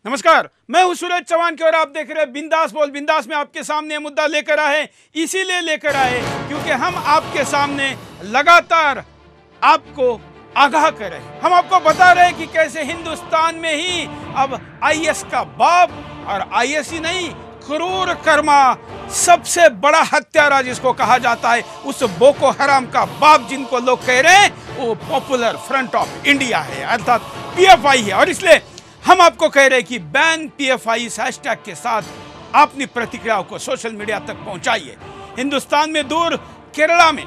नमस्कार, मैं हूं सूरज चौहान और आप देख रहे हैं बिंदास बोल। बिंदास में आपके सामने मुद्दा लेकर आए, इसीलिए लेकर आए क्योंकि हम आपके सामने लगातार आपको आगाह कर रहे हैं। हम आपको बता रहे हैं कि कैसे हिंदुस्तान में ही अब आईएस का बाप, और आईएस ही नहीं, क्रूर कर्मा, सबसे बड़ा हत्यारा जिसको कहा जाता है, उस बोको हराम का बाप जिनको लोग कह रहे हैं, वो पॉपुलर फ्रंट ऑफ इंडिया है, अर्थात पीएफआई है। और इसलिए हम आपको कह रहे हैं कि बैन पीएफआई इस हैशटैग के साथ अपनी प्रतिक्रियाओं को सोशल मीडिया तक पहुंचाइए। हिंदुस्तान में दूर केरला में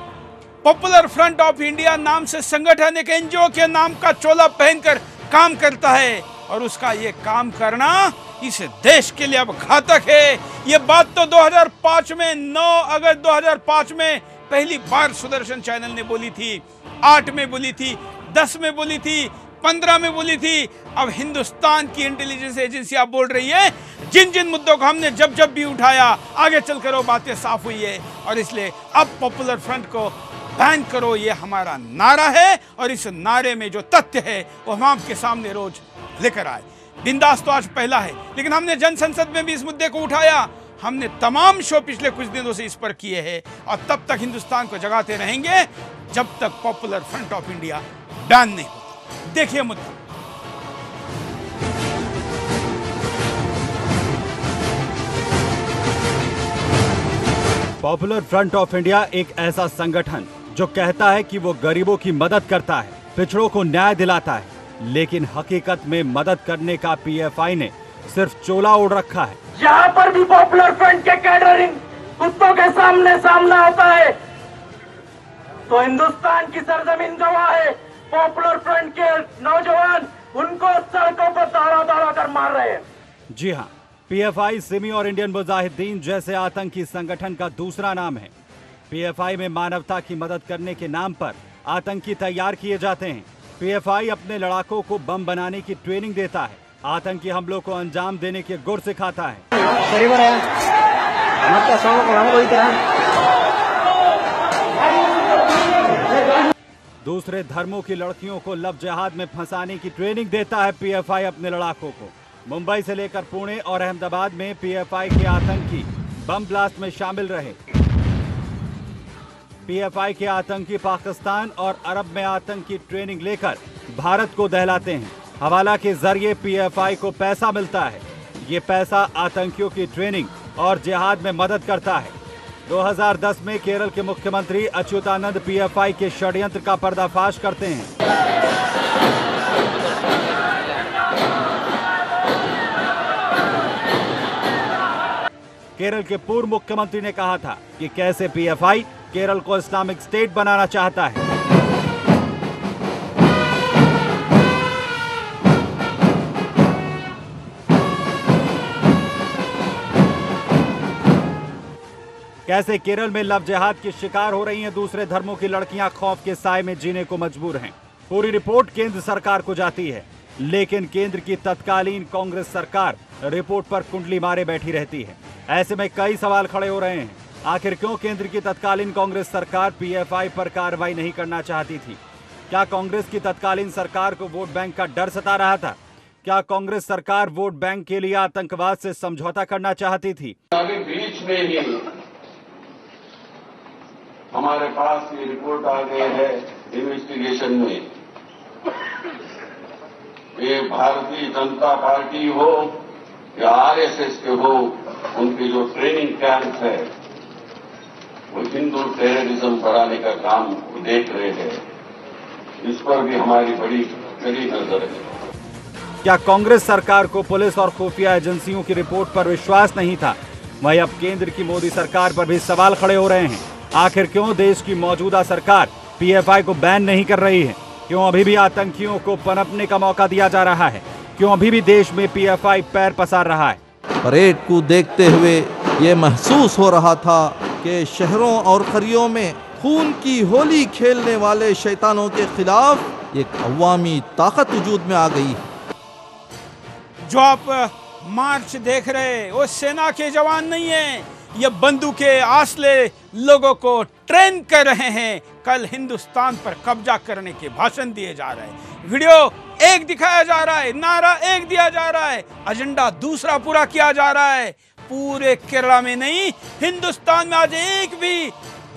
पॉपुलर फ्रंट ऑफ इंडिया नाम से संगठन एक एनजीओ के नाम का चोला पहनकर काम करता है, और उसका ये काम करना इस देश के लिए अब घातक है। ये बात तो 2005 में 9 अगस्त 2005 में पहली बार सुदर्शन चैनल ने बोली थी, 8 में बोली थी, 10 में बोली थी, 15 में बोली थी। अब हिंदुस्तान की इंटेलिजेंस एजेंसियां बोल रही है। जिन जिन मुद्दों को हमने जब जब भी उठाया, आगे चलकर वो बातें साफ हुई है, और इसलिए अब पॉपुलर फ्रंट को बैन करो, ये हमारा नारा है। और इस नारे में जो तथ्य है वो हम आपके सामने रोज लेकर आए। बिंदास तो आज पहला है, लेकिन हमने जन संसद में भी इस मुद्दे को उठाया। हमने तमाम शो पिछले कुछ दिनों से इस पर किए हैं, और तब तक हिंदुस्तान को जगाते रहेंगे जब तक popular front of India ban नहीं होता। देखिए मुद्दा। पॉपुलर फ्रंट ऑफ इंडिया एक ऐसा संगठन जो कहता है कि वो गरीबों की मदद करता है, पिछड़ों को न्याय दिलाता है, लेकिन हकीकत में मदद करने का पीएफआई ने सिर्फ चोला ओढ़ रखा है। यहाँ पर भी पॉपुलर फ्रंट के कैडरिंग कुत्तों के सामना होता है, तो हिंदुस्तान की सरजमीन गवाह है। पॉपुलर फ्रंट के नौजवान उनको सड़कों पर दौड़ा कर मार रहे हैं। जी हाँ, पीएफआई, सिमी और इंडियन मुजाहिदीन जैसे आतंकी संगठन का दूसरा नाम है। पीएफआई में मानवता की मदद करने के नाम पर आतंकी तैयार किए जाते हैं। पीएफआई अपने लड़ाकों को बम बनाने की ट्रेनिंग देता है, आतंकी हमलों को अंजाम देने के गुर सिखाता है। दूसरे धर्मों की लड़कियों को लव जिहाद में फंसाने की ट्रेनिंग देता है पीएफआई अपने लड़ाकों को। मुंबई से लेकर पुणे और अहमदाबाद में पीएफआई के आतंकी बम ब्लास्ट में शामिल रहे। पीएफआई के आतंकी पाकिस्तान और अरब में आतंकी ट्रेनिंग लेकर भारत को दहलाते हैं। हवाला के जरिए पीएफआई को पैसा मिलता है। ये पैसा आतंकियों की ट्रेनिंग और जिहाद में मदद करता है। 2010 में केरल के मुख्यमंत्री अच्युतानंद पीएफआई के षड्यंत्र का पर्दाफाश करते हैं। केरल के पूर्व मुख्यमंत्री ने कहा था कि कैसे पीएफआई केरल को इस्लामिक स्टेट बनाना चाहता है। कैसे केरल में लव जिहाद की शिकार हो रही हैं दूसरे धर्मों की लड़कियां, खौफ के साए में जीने को मजबूर हैं। पूरी रिपोर्ट केंद्र सरकार को जाती है, लेकिन केंद्र की तत्कालीन कांग्रेस सरकार रिपोर्ट पर कुंडली मारे बैठी रहती है। ऐसे में कई सवाल खड़े हो रहे हैं। आखिर क्यों केंद्र की तत्कालीन कांग्रेस सरकार पीएफआई पर कार्रवाई नहीं करना चाहती थी? क्या कांग्रेस की तत्कालीन सरकार को वोट बैंक का डर सता रहा था? क्या कांग्रेस सरकार वोट बैंक के लिए आतंकवाद से समझौता करना चाहती थी? अभी बीच में ही हमारे पास ये रिपोर्ट आ गई है इन्वेस्टिगेशन में, ये भारतीय जनता पार्टी हो या आरएसएस के हो, उनके जो ट्रेनिंग कैंप है वो हिंदू टेररिज्म बढ़ाने का काम देख रहे हैं। इस पर भी हमारी बड़ी कड़ी नजर है। क्या कांग्रेस सरकार को पुलिस और खुफिया एजेंसियों की रिपोर्ट पर विश्वास नहीं था? वहीं अब केंद्र की मोदी सरकार पर भी सवाल खड़े हो रहे हैं। आखिर क्यों देश की मौजूदा सरकार पीएफआई को बैन नहीं कर रही है? क्यों अभी भी आतंकियों को पनपने का मौका दिया जा रहा है? क्यों अभी भी देश में पीएफआई पैर पसार रहा है? परेड को देखते हुए ये महसूस हो रहा था कि शहरों और करियों में खून की होली खेलने वाले शैतानों के खिलाफ एक अवामी ताकत वजूद में आ गई। जो आप मार्च देख रहे वो सेना के जवान नहीं है, ये बंदूकें आसले लोगों को ट्रेन कर रहे हैं। कल हिंदुस्तान पर कब्जा करने के भाषण दिए जा रहे हैं, वीडियो एक दिखाया जा रहा है, नारा एक दिया जा रहा है, एजेंडा दूसरा पूरा किया जा रहा है। पूरे केरला में नहीं, हिंदुस्तान में आज एक भी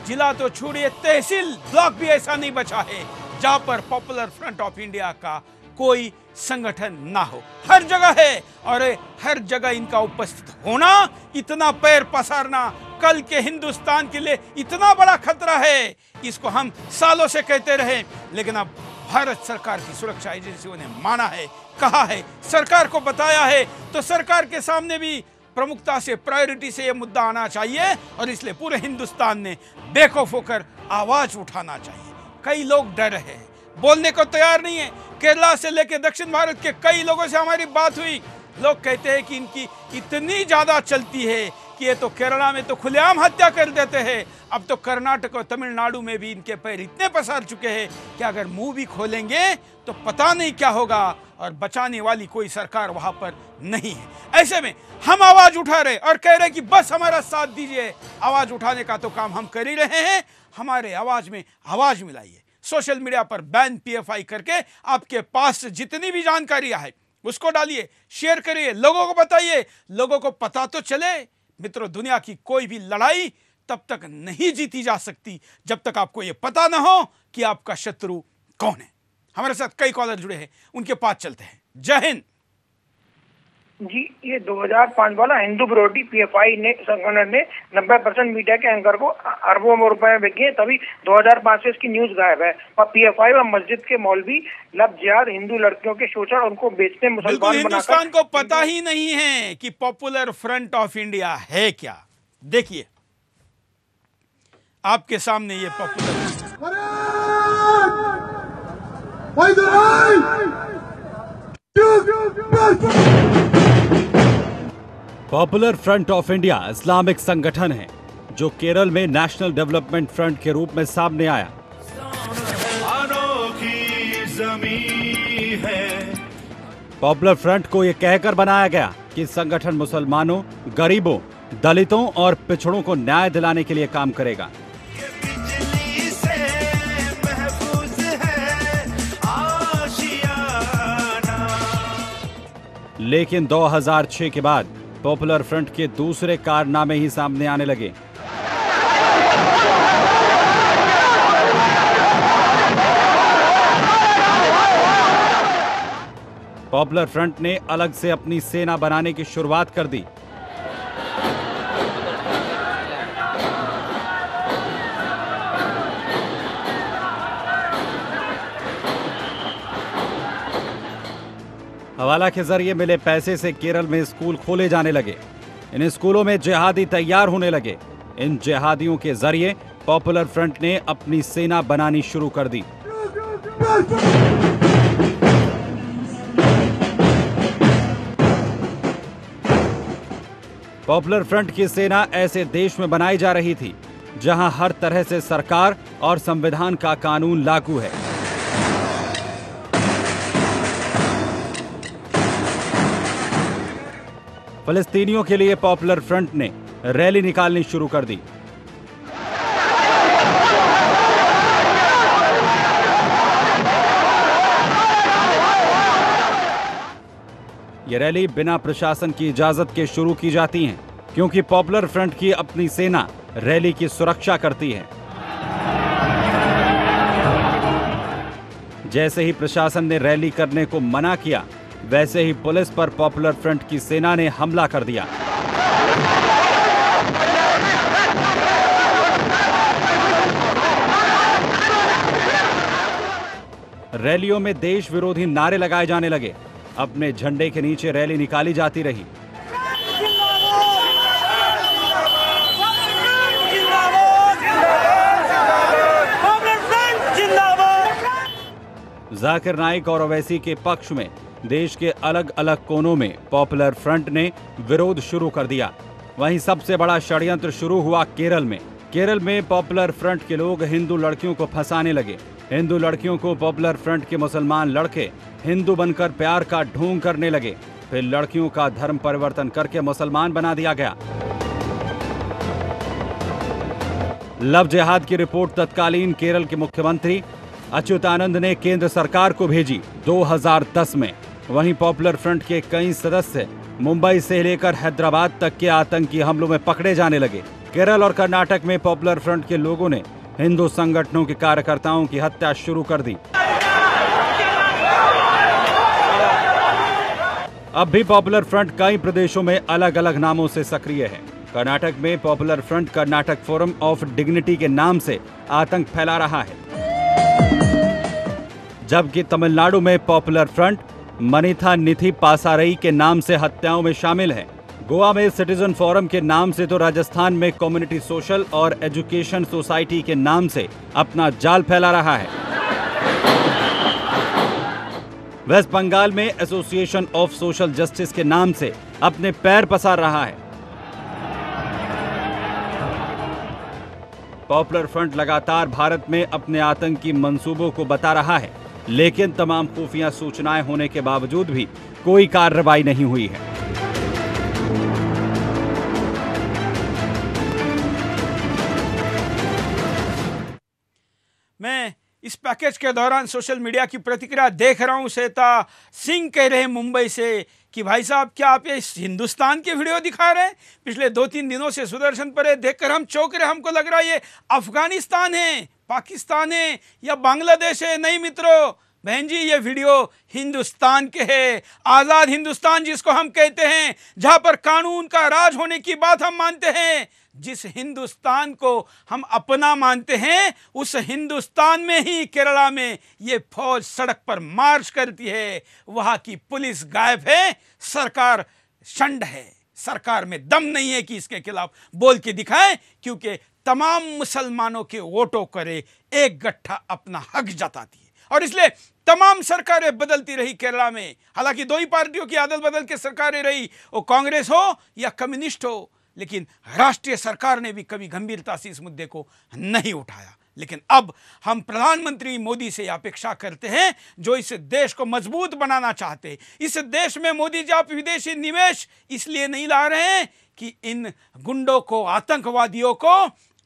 जिला तो छोड़िए, तहसील ब्लॉक भी ऐसा नहीं बचा है जहां पर पॉपुलर फ्रंट ऑफ इंडिया का कोई संगठन ना हो। हर जगह है और हर जगह इनका उपस्थित होना, इतना पैर पसारना कल के हिंदुस्तान के लिए इतना बड़ा खतरा है। इसको हम सालों से कहते रहे, लेकिन अब भारत सरकार की सुरक्षा एजेंसियों ने माना है, कहा है, सरकार को बताया है, तो सरकार के सामने भी प्रमुखता से, प्रायोरिटी से यह मुद्दा आना चाहिए और इसलिए पूरे हिंदुस्तान ने बेखौफ होकर आवाज उठाना चाहिए। कई लोग डर रहे हैं, बोलने को तैयार नहीं है। केरला से लेकर दक्षिण भारत के कई लोगों से हमारी बात हुई, लोग कहते हैं कि इनकी इतनी ज्यादा चलती है कि ये तो केरला में तो खुलेआम हत्या कर देते हैं, अब तो कर्नाटक और तमिलनाडु में भी इनके पैर इतने पसार चुके हैं कि अगर मुंह भी खोलेंगे तो पता नहीं क्या होगा और बचाने वाली कोई सरकार वहां पर नहीं है। ऐसे में हम आवाज उठा रहे और कह रहे कि बस हमारा साथ दीजिए। आवाज उठाने का तो काम हम कर ही रहे हैं, हमारे आवाज में आवाज मिलाइए। सोशल मीडिया पर बैन PFI करके आपके पास जितनी भी जानकारियां है उसको डालिए, शेयर करिए, लोगों को बताइए, लोगों को पता तो चले। मित्रों, दुनिया की कोई भी लड़ाई तब तक नहीं जीती जा सकती जब तक आपको यह पता ना हो कि आपका शत्रु कौन है। हमारे साथ कई कॉलर जुड़े हैं, उनके पास चलते हैं। जय हिंद जी। ये 2005 वाला हिंदू विरोधी PFI ने संगठन ने 90% मीडिया के एंकर को अरबों में रुपए बेचे, तभी 2005 से इसकी न्यूज गायब है। और PFI व मस्जिद के मौलवी लव जिहाद, हिंदू लड़कियों के शोषण, उनको बेचने, मुसलमान हिंदुस्तान को पता ही नहीं है कि पॉपुलर फ्रंट ऑफ इंडिया है क्या। देखिए आपके सामने ये popular popular front of India Islamic संगठन है जो केरल में नेशनल डेवलपमेंट फ्रंट के रूप में सामने आया। पॉपुलर फ्रंट को यह कहकर बनाया गया कि संगठन मुसलमानों, गरीबों, दलितों और पिछड़ों को न्याय दिलाने के लिए काम करेगा। लेकिन 2006 के बाद पॉपुलर फ्रंट के दूसरे कारनामे ही सामने आने लगे। पॉपुलर फ्रंट ने अलग से अपनी सेना बनाने की शुरुआत कर दी। हवाला के जरिए मिले पैसे से केरल में स्कूल खोले जाने लगे। इन स्कूलों में जिहादी तैयार होने लगे। इन जिहादियों के जरिए पॉपुलर फ्रंट ने अपनी सेना बनानी शुरू कर दी। पॉपुलर फ्रंट की सेना ऐसे देश में बनाई जा रही थी जहां हर तरह से सरकार और संविधान का कानून लागू है। फिलिस्तीनियों के लिए पॉपुलर फ्रंट ने रैली निकालनी शुरू कर दी। ये रैली बिना प्रशासन की इजाजत के शुरू की जाती हैं, क्योंकि पॉपुलर फ्रंट की अपनी सेना रैली की सुरक्षा करती है। जैसे ही प्रशासन ने रैली करने को मना किया, वैसे ही पुलिस पर पॉपुलर फ्रंट की सेना ने हमला कर दिया। रैलियों में देश विरोधी नारे लगाए जाने लगे। अपने झंडे के नीचे रैली निकाली जाती रही। जाकिर नाइक और ओवैसी के पक्ष में देश के अलग अलग कोनों में पॉपुलर फ्रंट ने विरोध शुरू कर दिया। वहीं सबसे बड़ा षड्यंत्र शुरू हुआ केरल में। केरल में पॉपुलर फ्रंट के लोग हिंदू लड़कियों को फंसाने लगे। हिंदू लड़कियों को पॉपुलर फ्रंट के मुसलमान लड़के हिंदू बनकर प्यार का ढोंग करने लगे। फिर लड़कियों का धर्म परिवर्तन करके मुसलमान बना दिया गया। लव जिहाद की रिपोर्ट तत्कालीन केरल के मुख्यमंत्री अच्युतानंद ने केंद्र सरकार को भेजी 2010 में। वहीं पॉपुलर फ्रंट के कई सदस्य मुंबई से लेकर हैदराबाद तक के आतंकी हमलों में पकड़े जाने लगे। केरल और कर्नाटक में पॉपुलर फ्रंट के लोगों ने हिंदू संगठनों के कार्यकर्ताओं की हत्या शुरू कर दी। अब भी पॉपुलर फ्रंट कई प्रदेशों में अलग अलग नामों से सक्रिय है। कर्नाटक में popular front Karnataka forum of dignity के नाम से आतंक फैला रहा है, जबकि तमिलनाडु में पॉपुलर फ्रंट मनीथा निथि पासारई के नाम से हत्याओं में शामिल है। गोवा में सिटीजन फोरम के नाम से तो राजस्थान में कम्युनिटी सोशल और एजुकेशन सोसाइटी के नाम से अपना जाल फैला रहा है। वेस्ट बंगाल में एसोसिएशन ऑफ सोशल जस्टिस के नाम से अपने पैर पसार रहा है। पॉपुलर फ्रंट लगातार भारत में अपने आतंकी मंसूबों को बता रहा है, लेकिन तमाम खुफिया सूचनाएं होने के बावजूद भी कोई कार्रवाई नहीं हुई है। मैं इस पैकेज के दौरान सोशल मीडिया की प्रतिक्रिया देख रहा हूं। श्वेता सिंह कह रहे हैं मुंबई से कि भाई साहब क्या आप ये हिंदुस्तान के वीडियो दिखा रहे हैं? पिछले 2-3 दिनों से सुदर्शन पर देखकर हम चौंक रहे, हमको लग रहा है ये अफगानिस्तान है, पाकिस्तान है या बांग्लादेश है। नहीं मित्रों, बहन जी, ये वीडियो हिंदुस्तान के है। आज़ाद हिंदुस्तान जिसको हम कहते हैं, जहां पर कानून का राज होने की बात हम मानते हैं, जिस हिंदुस्तान को हम अपना मानते हैं, उस हिंदुस्तान में ही केरला में ये फौज सड़क पर मार्च करती है। वहां की पुलिस गायब है, सरकार शंड है, सरकार में दम नहीं है कि इसके खिलाफ बोल के दिखाए, क्योंकि तमाम मुसलमानों के वोटों करे एक गट्ठा अपना हक जताती है। और इसलिए तमाम सरकारें बदलती रही केरला में। हालांकि 2 ही पार्टियों की अदल बदल के सरकारें रही, वो कांग्रेस हो या कम्युनिस्ट हो, लेकिन राष्ट्रीय सरकार ने भी कभी गंभीरता से इस मुद्दे को नहीं उठाया। लेकिन अब हम प्रधानमंत्री मोदी से अपेक्षा करते हैं, जो इस देश को मजबूत बनाना चाहते हैं। इस देश में मोदी जी आप विदेशी निवेश इसलिए नहीं ला रहे हैं कि इन गुंडों को, आतंकवादियों को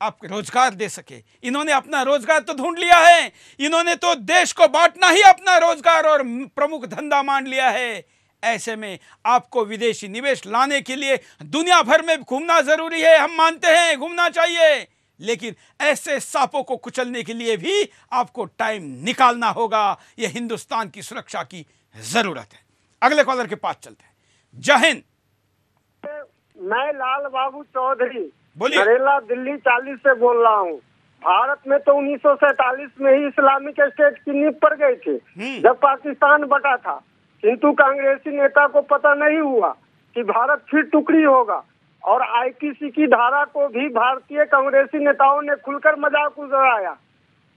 आप रोजगार दे सके। इन्होंने अपना रोजगार तो ढूंढ लिया है, इन्होंने तो देश को बांटना ही अपना रोजगार और प्रमुख धंधा मान लिया है। ऐसे में आपको विदेशी निवेश लाने के लिए दुनिया भर में घूमना जरूरी है, हम मानते हैं घूमना चाहिए, लेकिन ऐसे सांपों को कुचलने के लिए भी आपको टाइम निकालना होगा। यह हिंदुस्तान की सुरक्षा की जरूरत है। अगले कॉलर के पास चलते हैं। जय हिंद। मैं लाल बाबू चौधरी बोलिए। नरेला दिल्ली 40 से बोल रहा हूँ। भारत में तो 1947 में ही इस्लामिक स्टेट की नींव पड़ गई थी, जब पाकिस्तान बटा था, किंतु कांग्रेसी नेता को पता नहीं हुआ कि भारत फिर टुकड़ी होगा। और आईपीसी की धारा को भी भारतीय कांग्रेसी नेताओं ने खुलकर मजाक उड़ाया।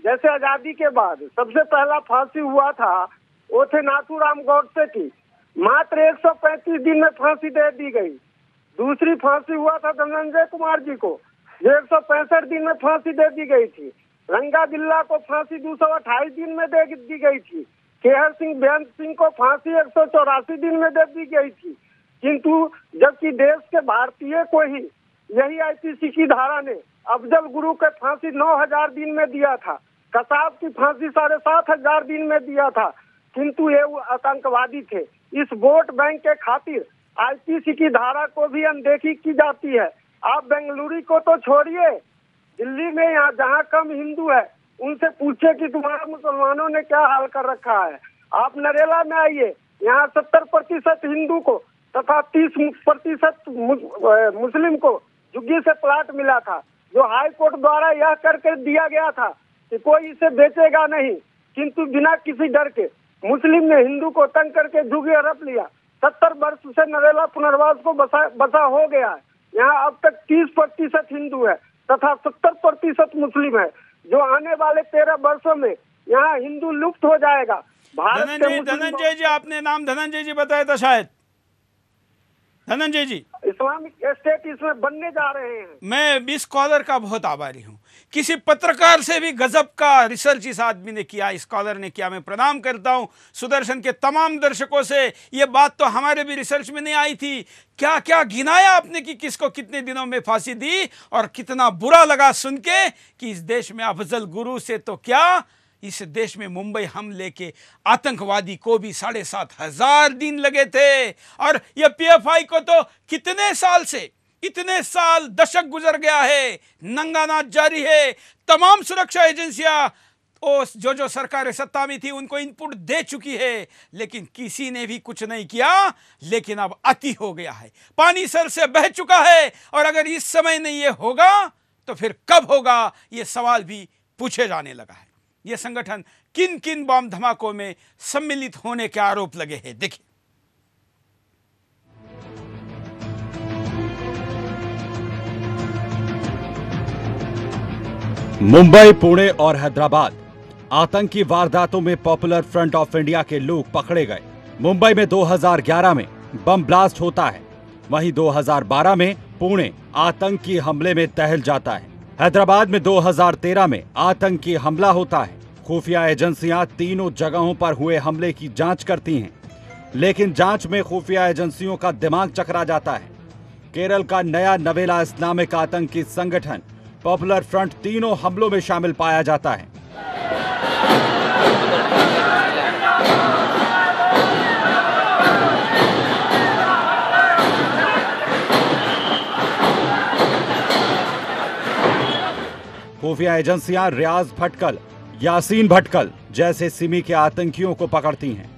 जैसे आजादी के बाद सबसे पहला फांसी हुआ था, वो थे नाथूराम गौडसे की, मात्र 135 दिन में फांसी दे दी गई। दूसरी फांसी हुआ था धनंजय कुमार जी को, 165 दिन में फांसी दे दी गई थी। रंगा बिल्ला को फांसी 228 दिन में दे दी गई थी। केहर सिंह, बेअंत सिंह को फांसी 184 दिन में दे दी गई थी। किंतु जबकि देश के भारतीय को ही यही आईपीसी की धारा ने अफजल गुरु के फांसी 9000 दिन में दिया था, कसाब की फांसी 7500 दिन में दिया था, किंतु ये आतंकवादी थे। इस वोट बैंक के खातिर आईपीसी की धारा को भी अनदेखी की जाती है। आप बेंगलुरु को तो छोड़िए, दिल्ली में यहाँ जहाँ कम हिंदू है उनसे पूछिए कि तुम्हारे मुसलमानों ने क्या हाल कर रखा है। आप नरेला में आइए, यहाँ 70% हिंदू को तथा 30% मुस्लिम को झुग्गी से प्लाट मिला था, जो हाई कोर्ट द्वारा यह करके दिया गया था कि कोई इसे बेचेगा नहीं, किंतु बिना किसी डर के मुस्लिम ने हिंदू को तंग करके झुग्गी हड़प लिया। 70 वर्ष से नरेला पुनर्वास को बसा हो गया है। यहाँ अब तक 30% हिंदू है तथा 70% मुस्लिम है। जो आने वाले 13 वर्षों में यहाँ हिंदू लुप्त हो जाएगा। धनंजय जी, आपने नाम धनंजय जी बताया था शायद। धनंजय जी, इस्लामिक स्टेट इसमें बनने जा रहे हैं। मैं इस स्कॉलर का बहुत आभारी हूं। किसी पत्रकार से भी गजब का रिसर्च इस आदमी ने किया, इस स्कॉलर ने किया। मैं प्रणाम करता हूं सुदर्शन के तमाम दर्शकों से। ये बात तो हमारे भी रिसर्च में नहीं आई थी। क्या क्या गिनाया आपने कि किसको कितने दिनों में फांसी दी, और कितना बुरा लगा सुन के कि इस देश में अफजल गुरु से तो क्या, इस देश में मुंबई हमले के आतंकवादी को भी 7,500 दिन लगे थे, और ये पीएफआई को तो कितने साल से, इतने साल, दशक गुजर गया है, नंगा नाच जारी है। तमाम सुरक्षा एजेंसियां जो सरकारें सत्ता में थी उनको इनपुट दे चुकी है, लेकिन किसी ने भी कुछ नहीं किया। लेकिन अब अति हो गया है, पानी सर से बह चुका है, और अगर इस समय नहीं ये होगा तो फिर कब होगा, ये सवाल भी पूछे जाने लगा है। ये संगठन किन किन बम धमाकों में सम्मिलित होने के आरोप लगे हैं, देखिए। मुंबई, पुणे और हैदराबाद आतंकी वारदातों में पॉपुलर फ्रंट ऑफ इंडिया के लोग पकड़े गए। मुंबई में 2011 में बम ब्लास्ट होता है, वहीं 2012 में पुणे आतंकी हमले में दहल जाता है। हैदराबाद में 2013 में आतंकी हमला होता है। खुफिया एजेंसियां तीनों जगहों पर हुए हमले की जांच करती हैं, लेकिन जांच में खुफिया एजेंसियों का दिमाग चकरा जाता है। केरल का नया नवेला इस्लामिक आतंकी संगठन पॉपुलर फ्रंट तीनों हमलों में शामिल पाया जाता है। खुफिया एजेंसियां रियाज भटकल, यासीन भटकल जैसे सिमी के आतंकियों को पकड़ती हैं।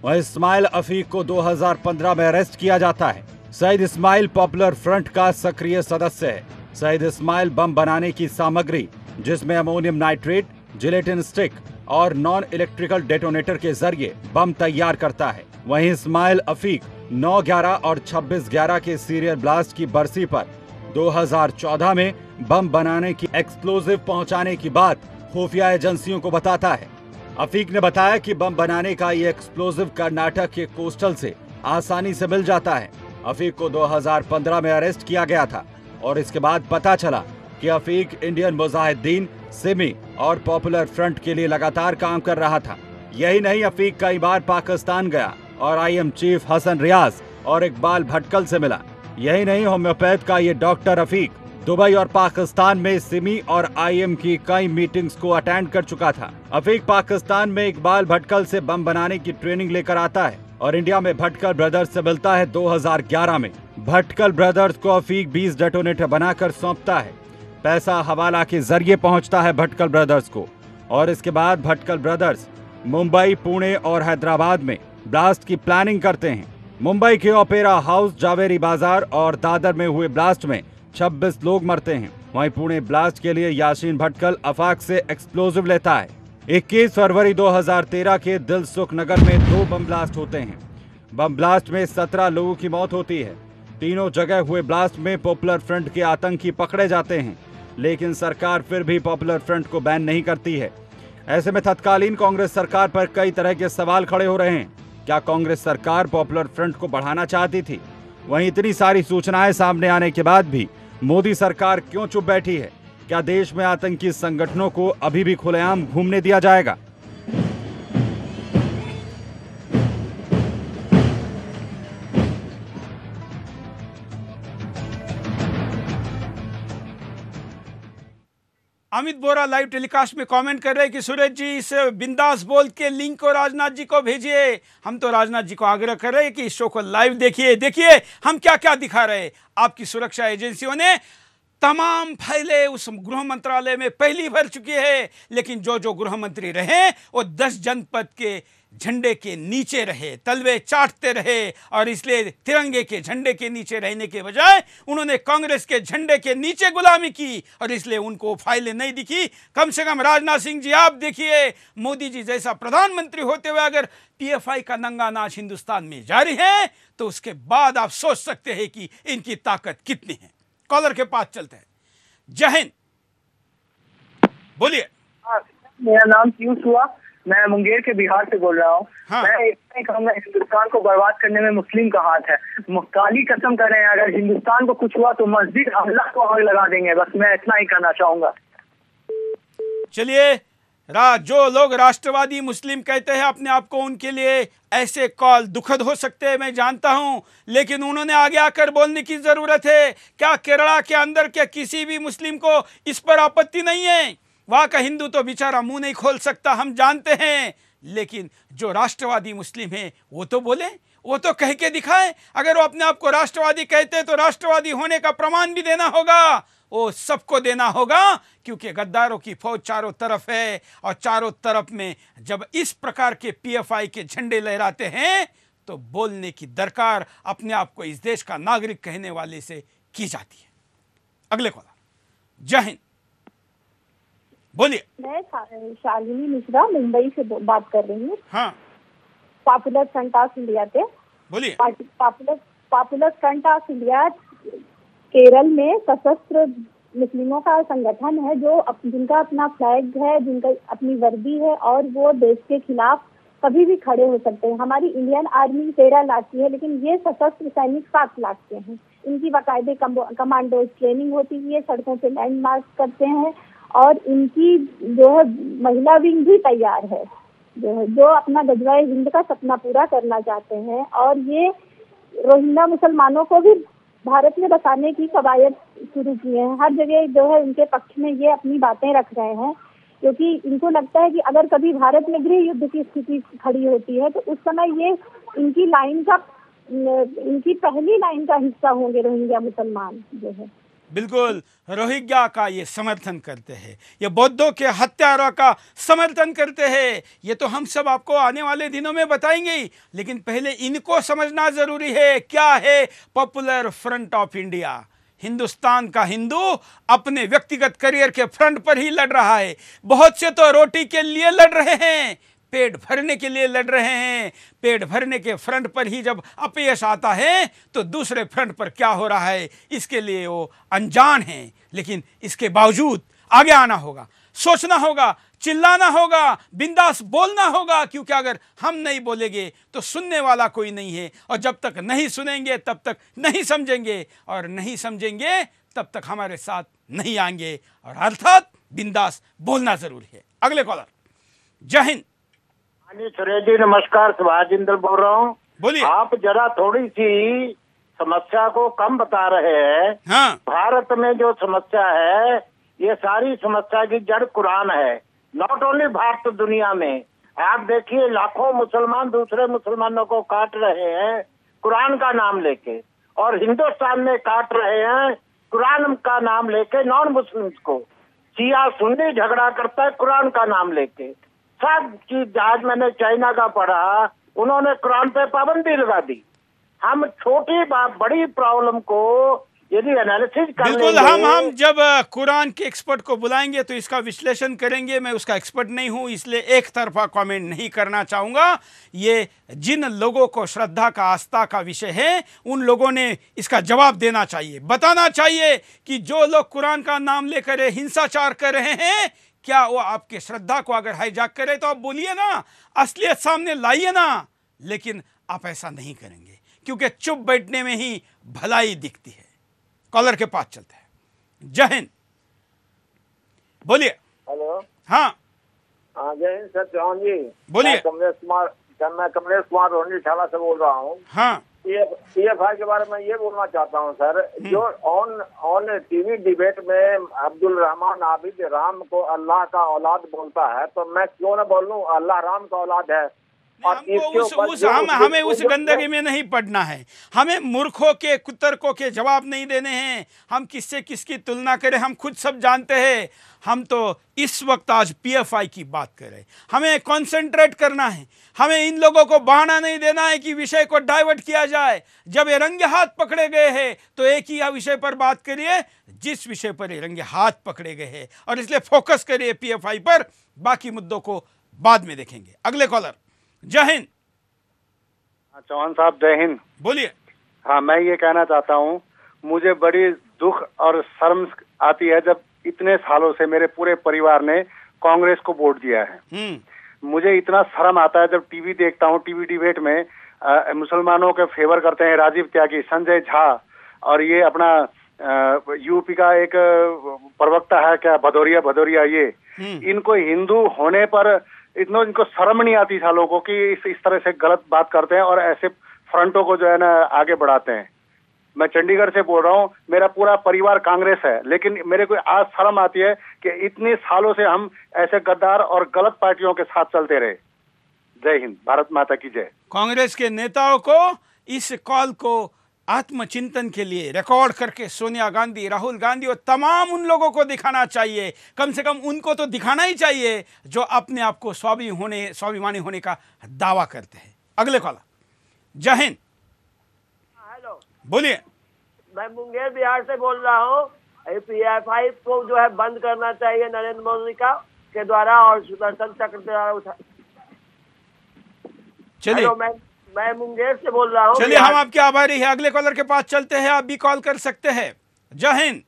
वह इस्माइल अफीक को 2015 में अरेस्ट किया जाता है। सईद इस्माइल पॉपुलर फ्रंट का सक्रिय सदस्य है। सईद इस्माइल बम बनाने की सामग्री, जिसमें अमोनियम नाइट्रेट, जिलेटिन स्टिक और नॉन इलेक्ट्रिकल डेटोनेटर के जरिए बम तैयार करता है। वहीं इस्माइल अफीक 9/11 और 26/11 के सीरियल ब्लास्ट की बरसी पर 2014 में बम बनाने की एक्सप्लोजिव पहुंचाने की बात खुफिया एजेंसियों को बताता है। अफीक ने बताया कि बम बनाने का ये एक्सप्लोजिव कर्नाटक के कोस्टल से आसानी से मिल जाता है। अफीक को 2015 में अरेस्ट किया गया था, और इसके बाद पता चला कि अफीक इंडियन मुजाहिदीन, सिमी और पॉपुलर फ्रंट के लिए लगातार काम कर रहा था। यही नहीं, अफीक कई बार पाकिस्तान गया और आईएम चीफ हसन रियाज और इकबाल भटकल से मिला। यही नहीं, होम्योपैथ का ये डॉक्टर अफीक दुबई और पाकिस्तान में सिमी और आईएम की कई मीटिंग्स को अटेंड कर चुका था। अफीक पाकिस्तान में इकबाल भटकल से बम बनाने की ट्रेनिंग लेकर आता है और इंडिया में भटकल ब्रदर्स से मिलता है 2011 में। भटकल ब्रदर्स को अफीक 20 डेटोनेटर बनाकर सौंपता है। पैसा हवाला के जरिए पहुंचता है भटकल ब्रदर्स को, और इसके बाद भटकल ब्रदर्स मुंबई, पुणे और हैदराबाद में ब्लास्ट की प्लानिंग करते हैं। मुंबई के ओपेरा हाउस, जावेरी बाजार और दादर में हुए ब्लास्ट में 26 लोग मरते हैं। वहीं पुणे ब्लास्ट के लिए यासीन भटकल अफाक से एक्सप्लोजिव लेता है। 21 फरवरी 2013 के दिलसुख नगर में 2 बम ब्लास्ट होते हैं। बम ब्लास्ट में 17 लोगों की मौत होती है। तीनों जगह हुए ब्लास्ट में पॉपुलर फ्रंट के आतंकी पकड़े जाते हैं, लेकिन सरकार फिर भी पॉपुलर फ्रंट को बैन नहीं करती है। ऐसे में तत्कालीन कांग्रेस सरकार पर कई तरह के सवाल खड़े हो रहे हैं। क्या कांग्रेस सरकार पॉपुलर फ्रंट को बढ़ाना चाहती थी? वहीं इतनी सारी सूचनाएं सामने आने के बाद भी मोदी सरकार क्यों चुप बैठी है? क्या देश में आतंकी संगठनों को अभी भी खुलेआम घूमने दिया जाएगा? अमित बोरा लाइव टेलीकास्ट में कमेंट कर रहे हैं कि सूरज जी, इस बिंदास बोल के लिंक को राजनाथ जी को भेजिए। हम तो राजनाथ जी को आग्रह कर रहे हैं कि इस शो को लाइव देखिए। देखिए हम क्या क्या दिखा रहे हैं। आपकी सुरक्षा एजेंसियों ने तमाम फाइलें उस गृह मंत्रालय में पहली भर चुकी है, लेकिन जो गृह मंत्री रहे वो 10 जनपद के झंडे के नीचे रहे, तलवे चाटते रहे, और इसलिए तिरंगे के झंडे के नीचे रहने के बजाय उन्होंने कांग्रेस के झंडे के नीचे गुलामी की, और इसलिए उनको फाइलें नहीं दिखी। कम से कम राजनाथ सिंह जी, आप देखिए, मोदी जी जैसा प्रधानमंत्री होते हुए अगर पीएफआई का नंगा नाच हिंदुस्तान में जारी है, तो उसके बाद आप सोच सकते हैं कि इनकी ताकत कितनी है। कॉलर के पास चलते हैं। जय हिंद, बोलिए। मेरा नाम पीयूष हुआ। मैं मुंगेर के बिहार से बोल रहा हूँ। हाँ। मैं इतना ही कहूँगा, हिंदुस्तान को बर्बाद करने में मुस्लिम का हाथ है। काली कसम कर रहे हैं, अगर हिंदुस्तान को कुछ हुआ तो मस्जिद अल्लाह को आग लगा देंगे। बस मैं इतना ही कहना चाहूंगा। चलिए, जो लोग राष्ट्रवादी मुस्लिम कहते हैं अपने आप को, उनके लिए ऐसे कॉल दुखद हो सकते हैं, मैं जानता हूं, लेकिन उन्होंने आगे आकर बोलने की जरूरत है। क्या केरला के अंदर के किसी भी मुस्लिम को इस पर आपत्ति नहीं है? वहां का हिंदू तो बेचारा मुंह नहीं खोल सकता, हम जानते हैं, लेकिन जो राष्ट्रवादी मुस्लिम है वो तो बोले, वो तो कह के दिखाए। अगर वो अपने आप को राष्ट्रवादी कहते हैं तो राष्ट्रवादी होने का प्रमाण भी देना होगा, वो सबको देना होगा, क्योंकि गद्दारों की फौज चारों तरफ है। और चारों तरफ में जब इस प्रकार के पीएफआई के झंडे लहराते हैं तो बोलने की दरकार अपने आप को इस देश का नागरिक कहने वाले से की जाती है। अगले कॉलर। जय हिंद, बोलिए। मैं शालिनी मिश्रा मुंबई से बात कर रही हूँ। हाँ, पॉपुलर फ्रंट ऑफ इंडिया से। बोलिए। Popular front of India Kerala में सशस्त्र मुस्लिमों का संगठन है, जो जिनका अपना फ्लैग है, जिनका अपनी वर्दी है, और वो देश के खिलाफ कभी भी खड़े हो सकते हैं। हमारी इंडियन आर्मी 13 लाख की है, लेकिन ये सशस्त्र सैनिक 7 लाख के हैं। इनकी बाकायदे कमांडो ट्रेनिंग होती है, सड़कों पे लैंड मार्च करते हैं, और इनकी जो है महिला विंग भी तैयार है, जो अपना गजवाए हिंद का सपना पूरा करना चाहते हैं। और ये रोहिंग्या मुसलमानों को भी भारत में बसाने की कवायद शुरू की है। हर जगह जो है उनके पक्ष में ये अपनी बातें रख रहे हैं, क्योंकि इनको लगता है कि अगर कभी भारत में गृह युद्ध की स्थिति खड़ी होती है तो उस समय ये इनकी पहली लाइन का हिस्सा होंगे रोहिंग्या मुसलमान जो है। बिल्कुल, रोहिंग्या का ये समर्थन करते हैं, ये बौद्धों के हत्यारों का समर्थन करते हैं। ये तो हम सब आपको आने वाले दिनों में बताएंगे ही, लेकिन पहले इनको समझना जरूरी है। क्या है popular front of India? Hindustan का हिंदू अपने व्यक्तिगत करियर के फ्रंट पर ही लड़ रहा है। बहुत से तो रोटी के लिए लड़ रहे हैं, पेट भरने के लिए लड़ रहे हैं। पेट भरने के फ्रंट पर ही जब अपयश आता है तो दूसरे फ्रंट पर क्या हो रहा है इसके लिए वो अनजान है। लेकिन इसके बावजूद आगे आना होगा, सोचना होगा, चिल्लाना होगा, बिंदास बोलना होगा, क्योंकि अगर हम नहीं बोलेंगे तो सुनने वाला कोई नहीं है, और जब तक नहीं सुनेंगे तब तक नहीं समझेंगे, और नहीं समझेंगे तब तक हमारे साथ नहीं आएंगे, और अर्थात बिंदास बोलना जरूरी है। अगले कॉलर। जय हिंद। सुरेश जी नमस्कार, सुभाष जिंदल बोल रहा हूँ। बोलिए। आप जरा थोड़ी सी समस्या को कम बता रहे हैं। हाँ। भारत में जो समस्या है, ये सारी समस्या की जड़ कुरान है। नॉट ओनली भारत, दुनिया में आप देखिए लाखों मुसलमान दूसरे मुसलमानों को काट रहे हैं कुरान का नाम लेके, और हिंदुस्तान में काट रहे हैं कुरान का नाम लेके नॉन मुस्लिम्स को। शिया सुन्नी झगड़ा करता है कुरान का नाम लेके। सब चीज, आज मैंने चाइना का पढ़ा, उन्होंने कुरान पे पाबंदी लगा दी। हम छोटी बड़ी प्रॉब्लम को यदि एनालिसिस करेंगे, बिल्कुल, हम जब कुरान के एक्सपर्ट को बुलाएंगे तो इसका विश्लेषण करेंगे। मैं उसका एक्सपर्ट नहीं हूं, इसलिए एक तरफा कमेंट नहीं करना चाहूंगा। ये जिन लोगों को श्रद्धा का, आस्था का विषय है, उन लोगों ने इसका जवाब देना चाहिए, बताना चाहिए कि जो लोग कुरान का नाम लेकर हिंसाचार कर रहे हैं, क्या वो आपके श्रद्धा को अगर हाईजैक करे तो आप बोलिए ना, असलियत सामने लाइए ना। लेकिन आप ऐसा नहीं करेंगे, क्योंकि चुप बैठने में ही भलाई दिखती है। कॉलर के पास चलते हैं। जय हिंद, बोलिए। हेलो। हाँ, जय हिंद सर, चौहान जी बोलिए। मैं कमलेश कुमार रोहनी शाला से बोल रहा हूँ। हाँ। पीएफआई के बारे में ये बोलना चाहता हूँ सर, जो ऑन टीवी डिबेट में अब्दुल रहमान आबिद राम को अल्लाह का औलाद बोलता है, तो मैं क्यों न बोलूं अल्लाह राम का औलाद है। हमें उस गंदगी में नहीं पड़ना है। हमें मूर्खों के, कुतर्कों के जवाब नहीं देने हैं। हम किससे किसकी तुलना करें, हम खुद सब जानते हैं। हम तो इस वक्त आज पीएफआई की बात करें, हमें कंसंट्रेट करना है। हमें इन लोगों को बहाना नहीं देना है कि विषय को डाइवर्ट किया जाए। जब ये रंगे हाथ पकड़े गए हैं तो एक ही विषय पर बात करिए जिस विषय पर ये रंगे हाथ पकड़े गए हैं, और इसलिए फोकस करिए पीएफआई पर, बाकी मुद्दों को बाद में देखेंगे। अगले कॉलर। जय हिंद। चौहान साहब जय हिंद। बोलिए। हाँ, मैं ये कहना चाहता हूँ, मुझे बड़ी दुख और शर्म आती है जब इतने सालों से मेरे पूरे परिवार ने कांग्रेस को वोट दिया है। मुझे इतना शर्म आता है जब टीवी देखता हूँ, टीवी डिबेट में मुसलमानों के फेवर करते हैं राजीव त्यागी, संजय झा, और ये अपना यूपी का एक प्रवक्ता है क्या, भदौरिया ये, इनको हिंदू होने पर इनको शर्म नहीं आती सालों को कि इस तरह से गलत बात करते हैं और ऐसे फ्रंटों को जो है ना आगे बढ़ाते हैं। मैं चंडीगढ़ से बोल रहा हूँ, मेरा पूरा परिवार कांग्रेस है, लेकिन मेरे को आज शर्म आती है कि इतने सालों से हम ऐसे गद्दार और गलत पार्टियों के साथ चलते रहे। जय हिंद, भारत माता की जय। कांग्रेस के नेताओं को इस कॉल को आत्मचिंतन के लिए रिकॉर्ड करके सोनिया गांधी, राहुल गांधी और तमाम उन लोगों को दिखाना चाहिए, कम से कम उनको तो दिखाना ही चाहिए जो अपने आप को स्वाभिमानी होने का दावा करते हैं। अगले कॉलर, जय हिंद। हेलो, बोलिए। मैं मुंगेर बिहार से बोल रहा हूँ। PFI को जो है बंद करना चाहिए नरेंद्र मोदी के द्वारा और सुदर्शन चक्र द्वारा। चलिए, मैं मुंगेर से बोल रहा हूँ। चलिए, हम आपके आभारी हैं। अगले कॉलर के पास चलते हैं, आप भी कॉल कर सकते हैं। जय हिंद,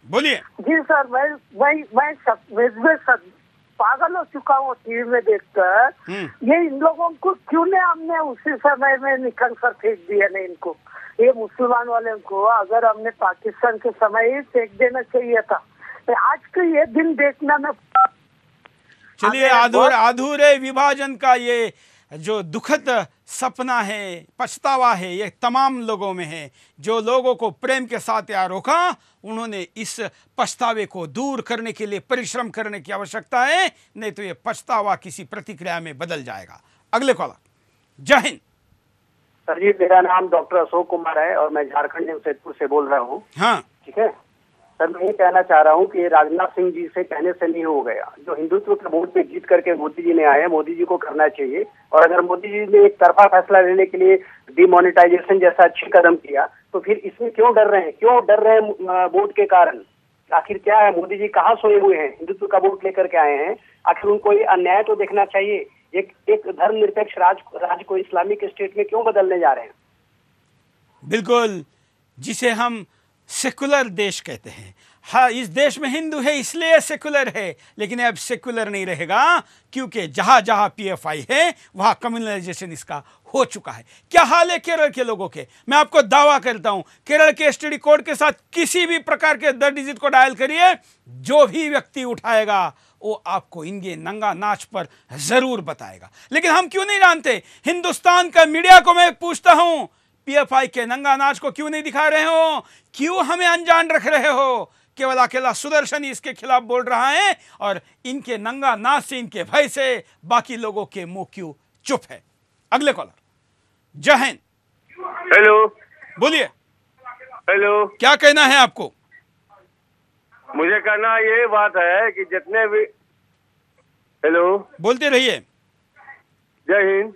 बोलिए। जी सर, मैं पागल हो चुका हूँ टीवी में देखकर। ये इन लोगों को क्यों ने हमने उसी समय में निकल कर फेंक दिया नहीं इनको, ये मुसलमान वाले को। अगर हमने पाकिस्तान के समय ही फेंक देना चाहिए था। आज का ये दिन देखना में, चलिए, अधूरे विभाजन का ये जो दुखद सपना है, पछतावा है, ये तमाम लोगों में है। जो लोगों को प्रेम के साथ यहाँ रोका, उन्होंने इस पछतावे को दूर करने के लिए परिश्रम करने की आवश्यकता है, नहीं तो ये पछतावा किसी प्रतिक्रिया में बदल जाएगा। अगले कॉलर, जय हिंद। सर जी, मेरा नाम डॉक्टर अशोक कुमार है और मैं झारखंड जमशेदपुर से बोल रहा हूँ। हाँ, ठीक है सर, मैं ये कहना चाह रहा हूँ कि राजनाथ सिंह जी से कहने से नहीं हो गया। जो हिंदुत्व के वोट पे जीत करके मोदी जी ने आए, मोदी जी को करना चाहिए। और अगर मोदी जी ने एक तरफा फैसला लेने के लिए डिमोनेटाइजेशन जैसा अच्छे कदम किया, तो फिर इसमें क्यों डर रहे हैं? क्यों डर रहे हैं वोट के कारण? आखिर क्या है? मोदी जी कहाँ सोए हुए हैं? हिंदुत्व का वोट लेकर के आए हैं। आखिर उनको ये अन्याय तो देखना चाहिए। एक धर्मनिरपेक्ष राज्य को इस्लामिक स्टेट में क्यों बदलने जा रहे हैं? बिल्कुल, जिसे हम सेकुलर देश कहते हैं। हाँ, इस देश में हिंदू है इसलिए सेकुलर है, लेकिन अब सेकुलर नहीं रहेगा, क्योंकि जहां जहां PFI है वहां कम्युनलाइजेशन इसका हो चुका है। क्या हाल है केरल के लोगों के? मैं आपको दावा करता हूं, केरल के STD कोड के साथ किसी भी प्रकार के 10 डिजिट को डायल करिए, जो भी व्यक्ति उठाएगा वो आपको इनके नंगा नाच पर जरूर बताएगा। लेकिन हम क्यों नहीं जानते? हिंदुस्तान का मीडिया को मैं पूछता हूं, PFI के नंगा नाच को क्यों नहीं दिखा रहे हो? क्यों हमें अनजान रख रहे हो? केवल अकेला सुदर्शन ही इसके खिलाफ बोल रहा है और इनके नंगा नाच से, इनके भय से बाकी लोगों के मुंह क्यों चुप है? अगले कॉलर, जय हिंद। हेलो, बोलिए। हेलो, क्या कहना है आपको? मुझे कहना ये बात है कि जितने भी, हेलो, बोलते रहिए। जय हिंद।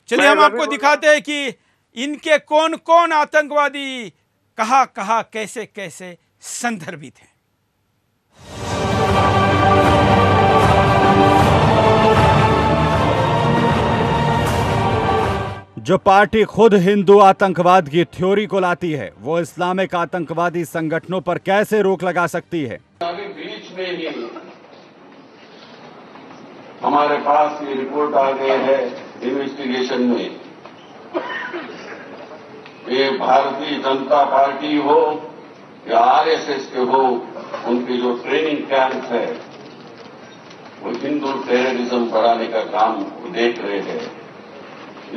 चलिए, हम आपको दिखाते हैं कि इनके कौन कौन आतंकवादी कहां कहां कैसे कैसे संदर्भित हैं। जो पार्टी खुद हिंदू आतंकवाद की थ्योरी को लाती है, वो इस्लामिक आतंकवादी संगठनों पर कैसे रोक लगा सकती है? अभी बीच में ही हमारे पास ये रिपोर्ट आ गई है इन्वेस्टिगेशन में, ये भारतीय जनता पार्टी हो या RSS के हो, उनके जो ट्रेनिंग कैंप है वो हिंदू टेररिज्म बढ़ाने का काम देख रहे हैं।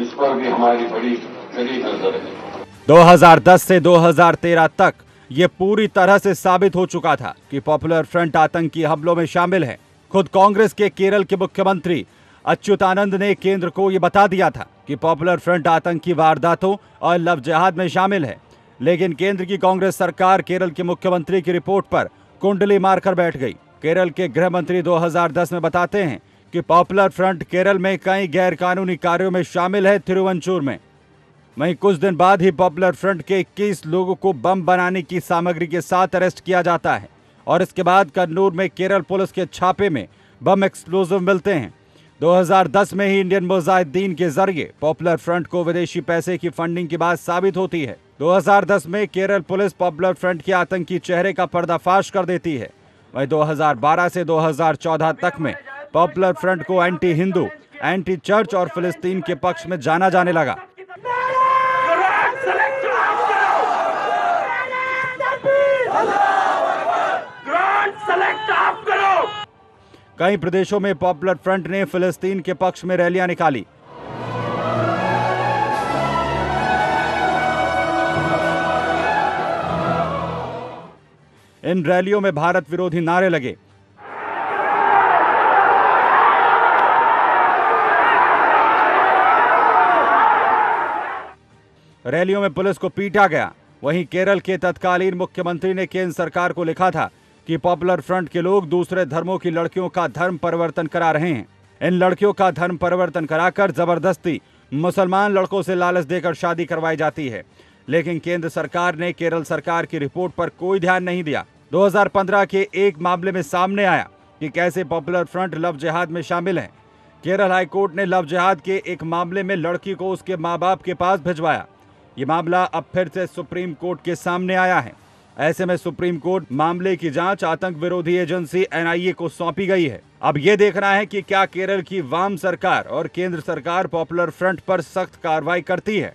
इस पर भी हमारी बड़ी कड़ी नजर है। 2010 से 2013 तक ये पूरी तरह से साबित हो चुका था कि पॉपुलर फ्रंट आतंकी हमलों में शामिल है। खुद कांग्रेस के केरल के मुख्यमंत्री अच्युतानंद ने केंद्र को यह बता दिया था कि पॉपुलर फ्रंट आतंकी वारदातों और लव जिहाद में शामिल है, लेकिन केंद्र की कांग्रेस सरकार केरल के मुख्यमंत्री की रिपोर्ट पर कुंडली मारकर बैठ गई। केरल के गृह मंत्री 2010 में बताते हैं कि पॉपुलर फ्रंट केरल में कई गैरकानूनी कार्यों में शामिल है तिरुवंचूर में। वहीं कुछ दिन बाद ही पॉपुलर फ्रंट के 21 लोगों को बम बनाने की सामग्री के साथ अरेस्ट किया जाता है और इसके बाद कन्नूर में केरल पुलिस के छापे में बम एक्सप्लोजिव मिलते हैं। 2010 में ही इंडियन मुजाहिदीन के जरिए पॉपुलर फ्रंट को विदेशी पैसे की फंडिंग की बात साबित होती है। 2010 में केरल पुलिस पॉपुलर फ्रंट के आतंकी चेहरे का पर्दाफाश कर देती है वहीं 2012 से 2014 तक में पॉपुलर फ्रंट को एंटी हिंदू, एंटी चर्च और फिलिस्तीन के पक्ष में जाना जाने लगा। कई प्रदेशों में पॉपुलर फ्रंट ने फिलिस्तीन के पक्ष में रैलियां निकाली। इन रैलियों में भारत विरोधी नारे लगे। रैलियों में पुलिस को पीटा गया। वहीं केरल के तत्कालीन मुख्यमंत्री ने केंद्र सरकार को लिखा था कि पॉपुलर फ्रंट के लोग दूसरे धर्मों की लड़कियों का धर्म परिवर्तन करा रहे हैं। इन लड़कियों का धर्म परिवर्तन कराकर जबरदस्ती मुसलमान लड़कों से लालच देकर शादी करवाई जाती है। लेकिन केंद्र सरकार ने केरल सरकार की रिपोर्ट पर कोई ध्यान नहीं दिया। 2015 के एक मामले में सामने आया कि कैसे पॉपुलर फ्रंट लव जिहाद में शामिल है। केरल हाईकोर्ट ने लव जिहाद के एक मामले में लड़की को उसके माँ बाप के पास भिजवाया। ये मामला अब फिर से सुप्रीम कोर्ट के सामने आया है। ऐसे में सुप्रीम कोर्ट मामले की जांच आतंक विरोधी एजेंसी NIA को सौंपी गई है। अब ये देखना है कि क्या केरल की वाम सरकार और केंद्र सरकार पॉपुलर फ्रंट पर सख्त कार्रवाई करती है।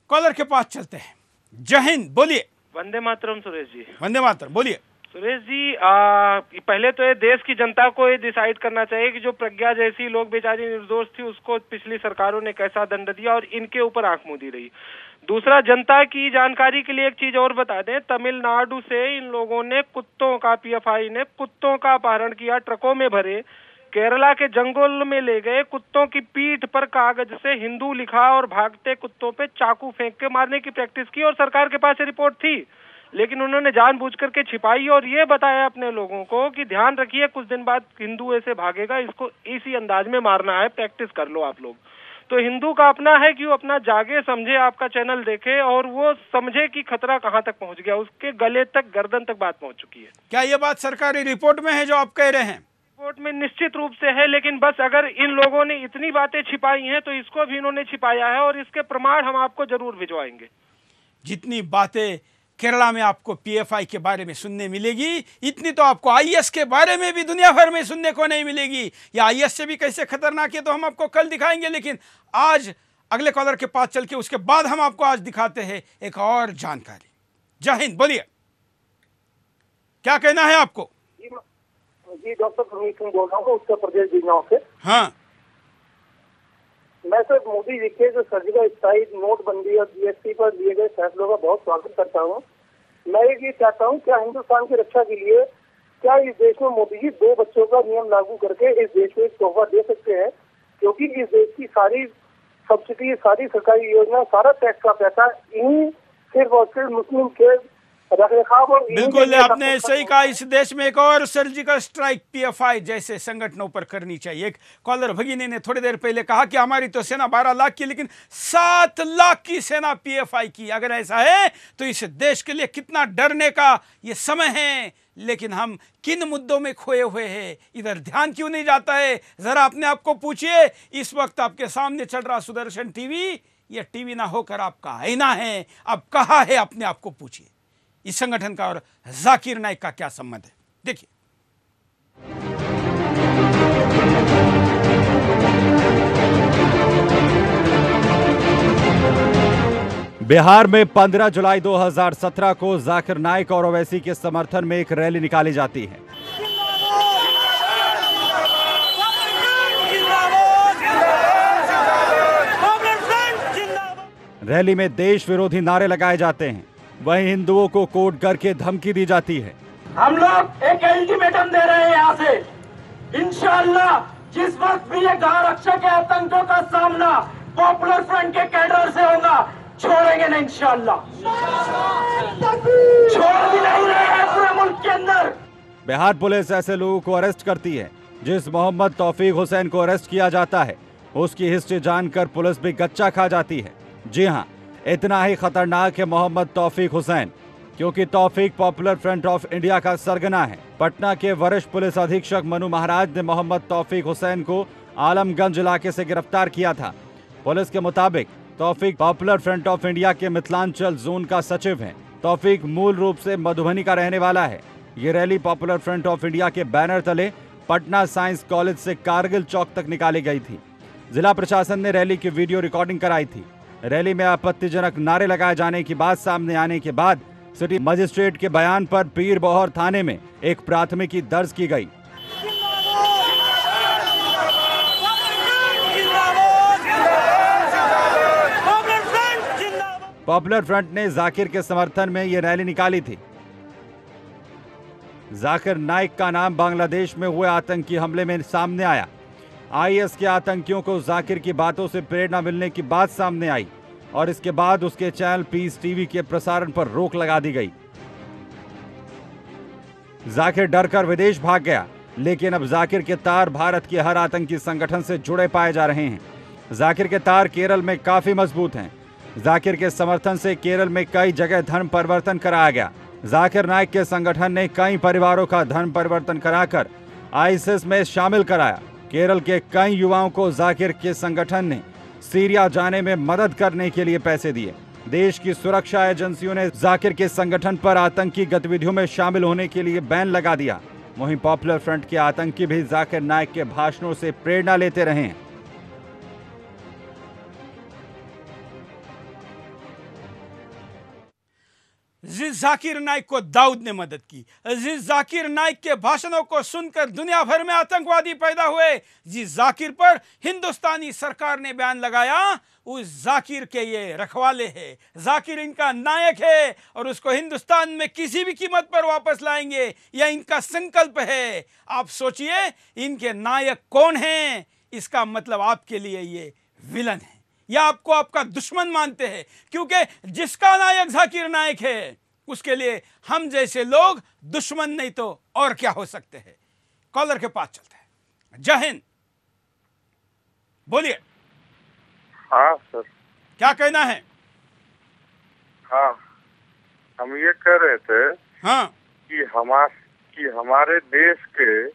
कॉलर के पास चलते हैं। जय हिंद, बोलिए। वंदे मातरम सुरेश जी। वंदे मातरम, बोलिए। सुरेश जी, पहले तो ये देश की जनता को ये डिसाइड करना चाहिए कि जो प्रज्ञा जैसी लोग बेचारी निर्दोष थी उसको पिछली सरकारों ने कैसा दंड दिया और इनके ऊपर आंख मूंदी रही। दूसरा, जनता की जानकारी के लिए एक चीज और बता दें, तमिलनाडु से इन लोगों ने कुत्तों का, PFI ने कुत्तों का अपहरण किया, ट्रकों में भरे, केरला के जंगल में ले गए, कुत्तों की पीठ पर कागज से हिंदू लिखा और भागते कुत्तों पे चाकू फेंक के मारने की प्रैक्टिस की। और सरकार के पास ये रिपोर्ट थी, लेकिन उन्होंने जानबूझ करके छिपाई और ये बताया अपने लोगों को कि ध्यान रखिए कुछ दिन बाद हिंदू ऐसे भागेगा, इसको इसी अंदाज में मारना है, प्रैक्टिस कर लो आप लोग। तो हिंदू का अपना है कि वो अपना जागे समझे, आपका चैनल देखे और वो समझे कि खतरा कहाँ तक पहुंच गया, उसके गले तक, गर्दन तक बात पहुंच चुकी है। क्या ये बात सरकारी रिपोर्ट में है जो आप कह रहे हैं? रिपोर्ट में निश्चित रूप से है, लेकिन बस अगर इन लोगों ने इतनी बातें छिपाई हैं तो इसको भी इन्होंने छिपाया है और इसके प्रमाण हम आपको जरूर भिजवाएंगे। जितनी बातें केरला में आपको PFI के बारे में सुनने मिलेगी, इतनी तो आपको IS के बारे में भी दुनिया भर में सुनने को नहीं मिलेगी। या IS से भी कैसे खतरनाक है तो हम आपको कल दिखाएंगे, लेकिन आज अगले कॉलर के पास चल के उसके बाद हम आपको आज दिखाते हैं एक और जानकारी। जय हिंद, बोलिए, क्या कहना है आपको? जी, डॉक्टर प्रवीण सिंह बोल रहा हूँ उत्तर प्रदेश जिला से। हाँ, मैं सर मोदी जी के जो सर्जिकल स्ट्राइक, नोटबंदी और GST पर लिए गए फैसलों का बहुत स्वागत करता हूँ। मैं ये चाहता हूँ, क्या हिंदुस्तान की रक्षा के लिए क्या इस देश में मोदी जी 2 बच्चों का नियम लागू करके इस देश को एक तोहफा दे सकते हैं? क्योंकि इस देश की सारी सब्सिडी, सारी सरकारी योजना, सारा टैक्स का पैसा इन्हीं सिर्फ और सिर्फ मुस्लिम के रखरखाव और बिल्कुल आपने सही कहा। इस देश में एक और सर्जिकल स्ट्राइक PFI जैसे संगठनों पर करनी चाहिए। एक कॉलर भगिनी ने थोड़ी देर पहले कहा कि हमारी तो सेना 12 लाख की, लेकिन 7 लाख की सेना PFI की। अगर ऐसा है तो इस देश के लिए कितना डरने का ये समय है। लेकिन हम किन मुद्दों में खोए हुए हैं, इधर ध्यान क्यों नहीं जाता है? जरा अपने आप को पूछिए। इस वक्त आपके सामने चल रहा सुदर्शन टीवी, ये टीवी ना होकर आपका आईना है। अब कहाँ है, अपने आप को पूछिए। इस संगठन का और जाकिर नाइक का क्या संबंध है, देखिए। बिहार में 15 जुलाई 2017 को जाकिर नाइक और ओवैसी के समर्थन में एक रैली निकाली जाती है। रैली में देश विरोधी नारे लगाए जाते हैं। वहीं हिंदुओं को कोट करके धमकी दी जाती है। हम लोग एक अल्टीमेटम दे रहे हैं यहाँ से, इंशाअल्लाह जिस वक्त भी ये गांव रक्षा के आतंकों का सामना पॉपुलर फ्रंट के कैडर से होगा, छोड़ेंगे नहीं इंशाअल्लाह, छोड़ भी नहीं रहे हैं पूरे मुल्क के अंदर। बिहार पुलिस ऐसे लोगों को अरेस्ट करती है। जिस मोहम्मद तौफीक हुसैन को अरेस्ट किया जाता है, उसकी हिस्ट्री जानकर पुलिस भी गच्चा खा जाती है। जी हाँ, इतना ही खतरनाक है मोहम्मद तौफीक हुसैन, क्योंकि तौफीक पॉपुलर फ्रंट ऑफ इंडिया का सरगना है। पटना के वरिष्ठ पुलिस अधीक्षक मनु महाराज ने मोहम्मद तौफीक हुसैन को आलमगंज इलाके से गिरफ्तार किया था। पुलिस के मुताबिक तौफीक पॉपुलर फ्रंट ऑफ इंडिया के मिथिलांचल जोन का सचिव हैं। तौफीक मूल रूप से मधुबनी का रहने वाला है। ये rally popular front of India के बैनर तले पटना साइंस कॉलेज से कारगिल चौक तक निकाली गई थी। जिला प्रशासन ने रैली की वीडियो रिकॉर्डिंग कराई थी। रैली में आपत्तिजनक नारे लगाए जाने की बात सामने आने के बाद सिटी मजिस्ट्रेट के बयान पर पीर बहौर थाने में एक प्राथमिकी दर्ज की गई। पॉपुलर फ्रंट ने जाकिर के समर्थन में यह रैली निकाली थी। जाकिर नाइक का नाम बांग्लादेश में हुए आतंकी हमले में सामने आया। आईएस के आतंकियों को जाकिर की बातों से प्रेरणा मिलने की बात सामने आई और इसके बाद उसके चैनल पीस टीवी के प्रसारण पर रोक लगा दी गई। जाकिर डरकर विदेश भाग गया, लेकिन अब जाकिर के तार भारत के हर आतंकी संगठन से जुड़े पाए जा रहे हैं। जाकिर के तार केरल में काफी मजबूत हैं। जाकिर के समर्थन से केरल में कई जगह धर्म परिवर्तन कराया गया। जाकिर नाइक के संगठन ने कई परिवारों का धर्म परिवर्तन कराकर आईएसआईएस में शामिल कराया। केरल के कई युवाओं को जाकिर के संगठन ने सीरिया जाने में मदद करने के लिए पैसे दिए। देश की सुरक्षा एजेंसियों ने जाकिर के संगठन पर आतंकी गतिविधियों में शामिल होने के लिए बैन लगा दिया। वहीं पॉपुलर फ्रंट के आतंकी भी जाकिर नाइक के भाषणों से प्रेरणा लेते रहे हैं। जिस जाकिर नाइक को दाऊद ने मदद की, जिस जाकिर नाइक के भाषणों को सुनकर दुनिया भर में आतंकवादी पैदा हुए, जिस जाकिर पर हिंदुस्तानी सरकार ने बयान लगाया, उस जाकिर के ये रखवाले हैं। जाकिर इनका नायक है और उसको हिंदुस्तान में किसी भी कीमत पर वापस लाएंगे, यह इनका संकल्प है। आप सोचिए इनके नायक कौन हैं। इसका मतलब आपके लिए ये विलन है या आपको आपका दुश्मन मानते हैं, क्योंकि जिसका नायक जाकिर नाइक है उसके लिए हम जैसे लोग दुश्मन नहीं तो और क्या हो सकते हैं। कॉलर के पास चलते हैं। जय हिंद, बोलिए। हाँ सर, क्या कहना है? हाँ, हम ये कह रहे थे हाँ कि हमारे देश के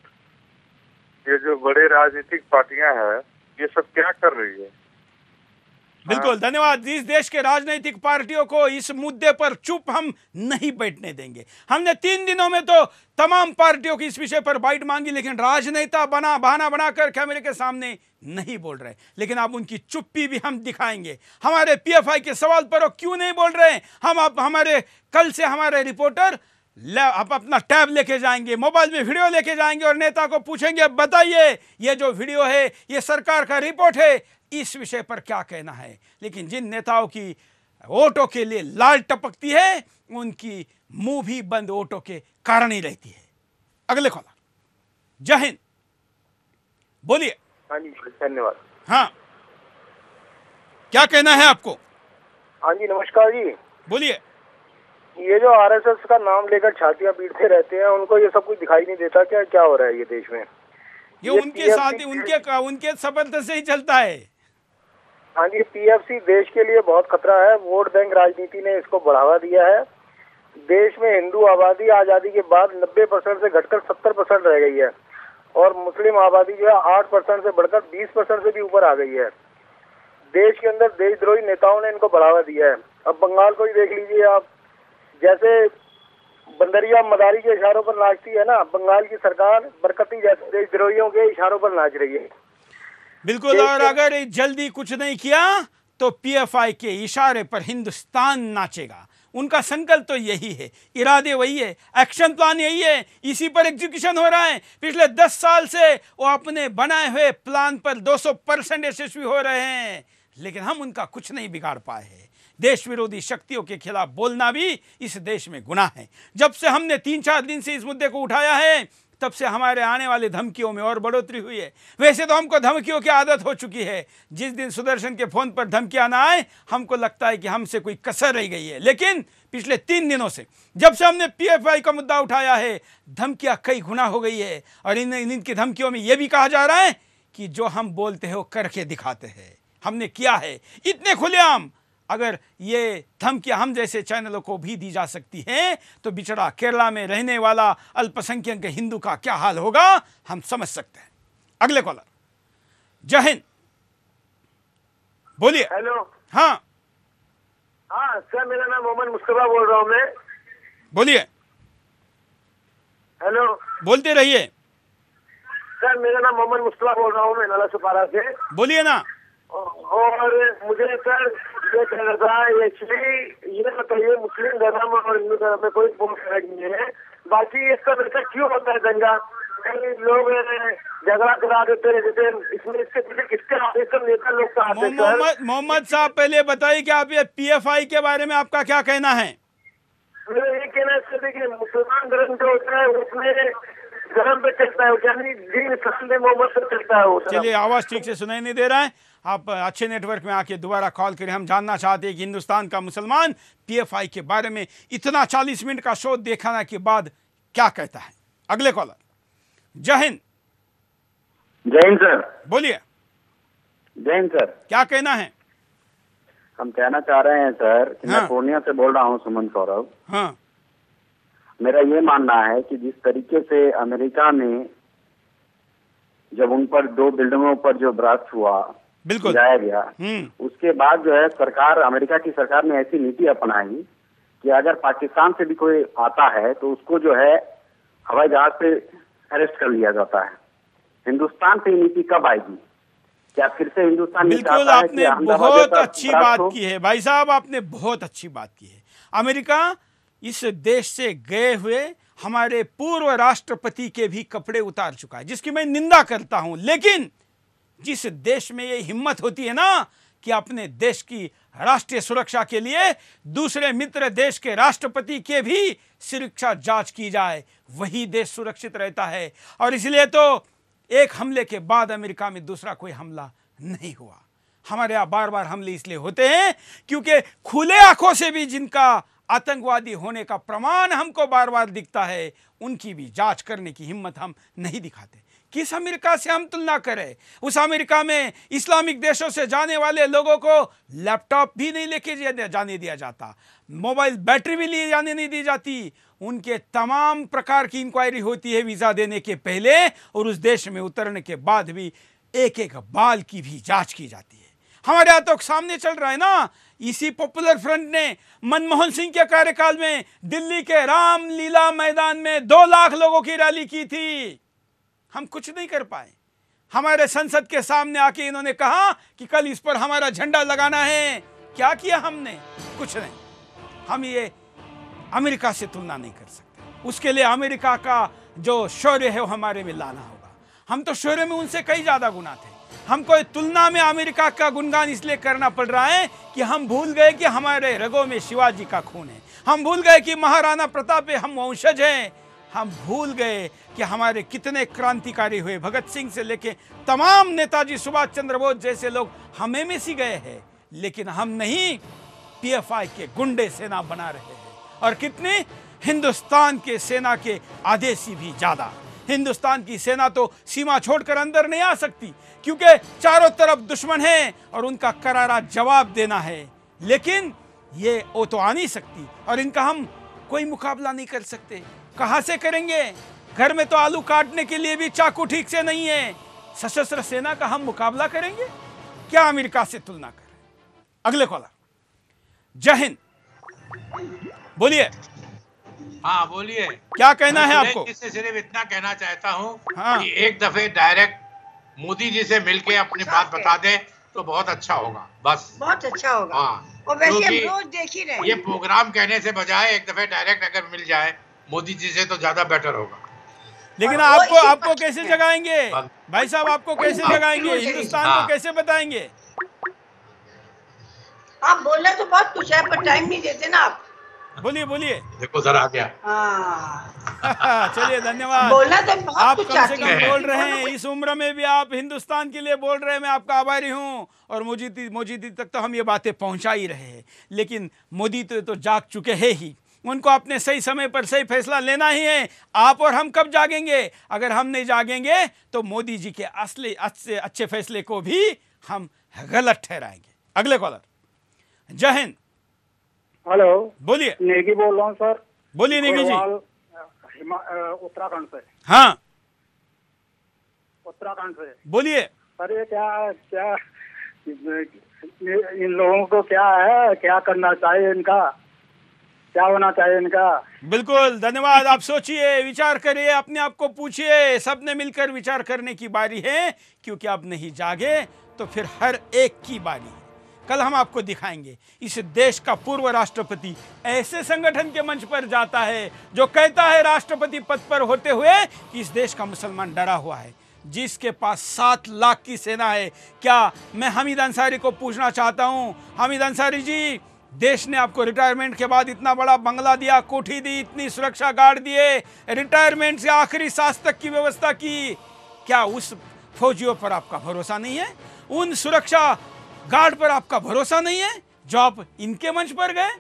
ये जो बड़े राजनीतिक पार्टियां हैं ये सब क्या कर रही है। बिल्कुल, धन्यवाद। इस देश के राजनीतिक पार्टियों को इस मुद्दे पर चुप हम नहीं बैठने देंगे। हमने 3 दिनों में तो तमाम पार्टियों की इस विषय पर बाइट मांगी, लेकिन राजनेता बहाना बनाकर कैमरे के सामने नहीं बोल रहे। लेकिन अब उनकी चुप्पी भी हम दिखाएंगे। हमारे पीएफआई के सवाल पर वो क्यों नहीं बोल रहे हैं, हम कल से हमारे रिपोर्टर आप अपना टैब लेके जाएंगे, मोबाइल में वीडियो लेके जाएंगे और नेता को पूछेंगे, बताइए ये जो वीडियो है ये सरकार का रिपोर्ट है, इस विषय पर क्या कहना है। लेकिन जिन नेताओं की वोटों के लिए लाल टपकती है उनकी मुंह भी बंद वोटों के कारण ही रहती है। अगले कॉलर। जय हिंद, बोलिए। हाँ जी, धन्यवाद। हाँ, क्या कहना है आपको? हाँ जी, नमस्कार जी, बोलिए। ये जो आरएसएस का नाम लेकर छातियां पीटते रहते हैं, उनको ये सब कुछ दिखाई नहीं देता क्या क्या हो रहा है ये देश में? ये उनके साथ उनके संबंध से ही चलता है। हाँ जी, पीएफसी देश के लिए बहुत खतरा है। वोट बैंक राजनीति ने इसको बढ़ावा दिया है। देश में हिंदू आबादी आजादी के बाद 90% से घटकर 70% रह गई है और मुस्लिम आबादी जो है 8% से बढ़कर 20% से भी ऊपर आ गई है। देश के अंदर देशद्रोही नेताओं ने इनको बढ़ावा दिया है। अब बंगाल को ही देख लीजिए आप, जैसे बंदरिया मदारी के इशारों पर नाचती है ना, बंगाल की सरकार बरकती जैसे देशद्रोहियों के इशारों पर नाच रही है। बिल्कुल, और अगर जल्दी कुछ नहीं किया तो पीएफआई के इशारे पर हिंदुस्तान नाचेगा। उनका संकल्प तो यही है, इरादे वही है, एक्शन प्लान यही है, इसी पर एग्जीक्यूशन हो रहा है। पिछले 10 साल से वो अपने बनाए हुए प्लान पर 200% यशस्वी हो रहे हैं, लेकिन हम उनका कुछ नहीं बिगाड़ पाए हैं। देश विरोधी शक्तियों के खिलाफ बोलना भी इस देश में गुनाह है। जब से हमने 3-4 दिन से इस मुद्दे को उठाया है, तब से हमारे आने वाले धमकियों में और बढ़ोतरी हुई है। वैसे तो हमको धमकियों की आदत हो चुकी है। जिस दिन सुदर्शन के फोन पर धमकियां ना आए, हमको लगता है कि हमसे कोई कसर रह गई है। लेकिन पिछले 3 दिनों से जब से हमने पीएफआई का मुद्दा उठाया है, धमकियां कई गुना हो गई है। और इनकी धमकियों में यह भी कहा जा रहा है कि जो हम बोलते हैं वो करके दिखाते हैं। हमने किया है इतने खुलेआम। अगर ये धमकियां हम जैसे चैनलों को भी दी जा सकती हैं, तो बिचड़ा केरला में रहने वाला अल्पसंख्यक हिंदू का क्या हाल होगा हम समझ सकते हैं। अगले कॉलर। जय हिंद, बोलिए। हेलो। हाँ हाँ सर, मेरा नाम मोहम्मद मुस्तफा बोल रहा हूँ मैं। बोलिए। हेलो। बोलते रहिए। सर मेरा नाम मोहम्मद मुस्तफा बोल रहा हूँ मैं नाला सुपारा से। बोलिए ना। और मुझे सर ये कहना था, एक्चुअली ये बताइए, मुस्लिम धर्म और हिंदू धर्म में कोई फर्क नहीं है, बाकी ये सब ऐसा क्यों होता है दंगा? कई लोग झगड़ा करा देते हैं, जैसे इसमें इसके पीछे किसके सब नेता लोग का हाथ है सर? मोहम्मद साहब पहले बताइए कि आप ये PFI के बारे में आपका क्या कहना है? मेरा ये कहना है सर, देखिए मुसलमान धर्म जो होता है उसमें धर्म पे चलता है, यानी दीन इस्लाम में मोहम्मद से चलता है वो। चलिए, आवाज ठीक से सुनाई नहीं दे रहा है, आप अच्छे नेटवर्क में आके दोबारा कॉल करें। हम जानना चाहते हैं कि हिंदुस्तान का मुसलमान PFI के बारे में इतना 40 मिनट का शो दिखाने के बाद क्या कहता है। अगले कॉलर। जय हिंद। जय हिंद सर। बोलिए। जय हिंद सर। क्या कहना है? हम कहना चाह रहे हैं सर कि मैं पूर्णिया से बोल रहा हूँ, सुमन सौरभ। हाँ। मेरा ये मानना है कि जिस तरीके से अमेरिका में जब उन पर 2 बिल्डिंगों पर जो ब्लास्ट हुआ, बिल्कुल गिराया गया, उसके बाद जो है सरकार, अमेरिका की सरकार ने ऐसी नीति अपनाई कि अगर पाकिस्तान से भी कोई आता है तो उसको जो है हवाई जहाज से अरेस्ट कर लिया जाता है। हिंदुस्तान पे नीति कब आएगी? क्या फिर से हिंदुस्तान? बिल्कुल, आपने बहुत अच्छी बात की है भाई साहब, आपने बहुत अच्छी बात की है। अमेरिका इस देश से गए हुए हमारे पूर्व राष्ट्रपति के भी कपड़े उतार चुका है, जिसकी मैं निंदा करता हूं। लेकिन जिस देश में ये हिम्मत होती है ना कि अपने देश की राष्ट्रीय सुरक्षा के लिए दूसरे मित्र देश के राष्ट्रपति के भी सुरक्षा जांच की जाए, वही देश सुरक्षित रहता है। और इसलिए तो एक हमले के बाद अमेरिका में दूसरा कोई हमला नहीं हुआ। हमारे यहाँ बार बार हमले इसलिए होते हैं क्योंकि खुले आंखों से भी जिनका आतंकवादी होने का प्रमाण हमको बार बार दिखता है, उनकी भी जांच करने की हिम्मत हम नहीं दिखाते। किस अमेरिका से हम तुलना करें? उस अमेरिका में इस्लामिक देशों से जाने वाले लोगों को लैपटॉप भी नहीं लेके जाने दिया जाता, मोबाइल बैटरी भी लिए जाने नहीं दी जाती। उनके तमाम प्रकार की इंक्वायरी होती है वीजा देने के पहले, और उस देश में उतरने के बाद भी एक एक बाल की भी जांच की जाती है। हमारे यहाँ तो सामने चल रहा है ना, इसी पॉपुलर फ्रंट ने मनमोहन सिंह के कार्यकाल में दिल्ली के रामलीला मैदान में 2 लाख लोगों की रैली की थी। हम कुछ नहीं कर पाए। हमारे संसद के सामने आके इन्होंने कहा कि कल इस पर हमारा झंडा लगाना है। क्या किया हमने? कुछ नहीं। हम ये अमेरिका से तुलना नहीं कर सकते। उसके लिए अमेरिका का जो शौर्य है वो हमारे में लाना होगा। हम तो शौर्य में उनसे कई ज्यादा गुना थे। हमको तुलना में अमेरिका का गुणगान इसलिए करना पड़ रहा है कि हम भूल गए कि हमारे रगों में शिवाजी का खून है। हम भूल गए कि महाराणा प्रताप हम वंशज हैं। हम भूल गए कि हमारे कितने क्रांतिकारी हुए। भगत सिंह से लेके तमाम नेताजी सुभाष चंद्र बोस जैसे लोग हमें में सी गए हैं, लेकिन हम नहीं PFI के गुंडे सेना बना रहे हैं। और कितने? हिंदुस्तान के सेना के आदेशी भी ज्यादा। हिंदुस्तान की सेना तो सीमा छोड़कर अंदर नहीं आ सकती क्योंकि चारों तरफ दुश्मन है और उनका करारा जवाब देना है। लेकिन ये वो तो आ नहीं सकती और इनका हम कोई मुकाबला नहीं कर सकते। कहां से करेंगे? घर में तो आलू काटने के लिए भी चाकू ठीक से नहीं है। सशस्त्र सेना का हम मुकाबला करेंगे? क्या अमेरिका से तुलना करें? अगले कॉलर। जय हिंद। बोलिए। हाँ बोलिए। क्या कहना है आपको? इससे सिर्फ इतना कहना चाहता हूँ हाँ। कि एक दफे डायरेक्ट मोदी जी से मिलके अपनी बात बता दें तो बहुत अच्छा होगा। बस बहुत अच्छा होगा। हाँ, और वैसे क्योंकि हम रोज देख ही रहे हैं। ये प्रोग्राम कहने से बजाय एक दफे डायरेक्ट अगर मिल जाए मोदी जी से तो ज्यादा बेटर होगा। लेकिन आपको कैसे जगाएंगे भाई साहब? आपको कैसे जगाएंगे? हिंदुस्तान को कैसे बताएंगे? आप बोलना तो बहुत कुछ है पर टाइम नहीं देते ना आप। बोलिए बोलिए। देखो सर आ गया। चलिए धन्यवाद। बोलना तो बहुत आप कुछ कम से कम बोल रहे हैं। इस उम्र में भी आप हिंदुस्तान के लिए बोल रहे हैं। मैं आपका आभारी हूं। और मोदी तक तो हम ये बातें पहुंचा ही रहे हैं। लेकिन मोदी तो जाग चुके हैं ही। उनको अपने सही समय पर सही फैसला लेना ही है। आप और हम कब जागेंगे? अगर हम नहीं जागेंगे तो मोदी जी के असली अच्छे फैसले को भी हम गलत ठहराएंगे। अगले कॉलर। जय हिंद। हेलो। बोलिए। नेगी बोल रहा हूँ सर। बोलिए नेगी जी। उत्तराखंड से। हाँ उत्तराखंड से। बोलिए। सर ये क्या इन लोगों को क्या है, क्या करना चाहिए इनका, क्या होना चाहिए इनका? बिल्कुल, धन्यवाद। आप सोचिए, विचार करिए, अपने आप को पूछिए, सबने मिलकर विचार करने की बारी है, क्योंकि अब नहीं जागे तो फिर हर एक की बारी है। कल हम आपको दिखाएंगे इस देश का पूर्व राष्ट्रपति ऐसे संगठन के मंच पर जाता है जो कहता है राष्ट्रपति पद पर होते हुए कि इस देश का मुसलमान डरा हुआ है, जिसके पास 7 लाख की सेना है। क्या मैं हामिद अंसारी को पूछना चाहता हूं, हामिद अंसारी जी, देश ने आपको रिटायरमेंट के बाद इतना बड़ा बंगला दिया, कोठी दी, इतनी सुरक्षा गार्ड दिए, रिटायरमेंट से आखिरी सांस तक की व्यवस्था की, क्या उस फौजियों पर आपका भरोसा नहीं है? उन सुरक्षा गार्ड पर आपका भरोसा नहीं है जो आप इनके मंच पर गए?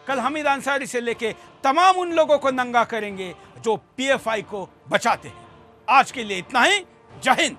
कल हामिद अंसारी से लेके तमाम उन लोगों को नंगा करेंगे जो पीएफआई को बचाते हैं। आज के लिए इतना ही। जय हिंद।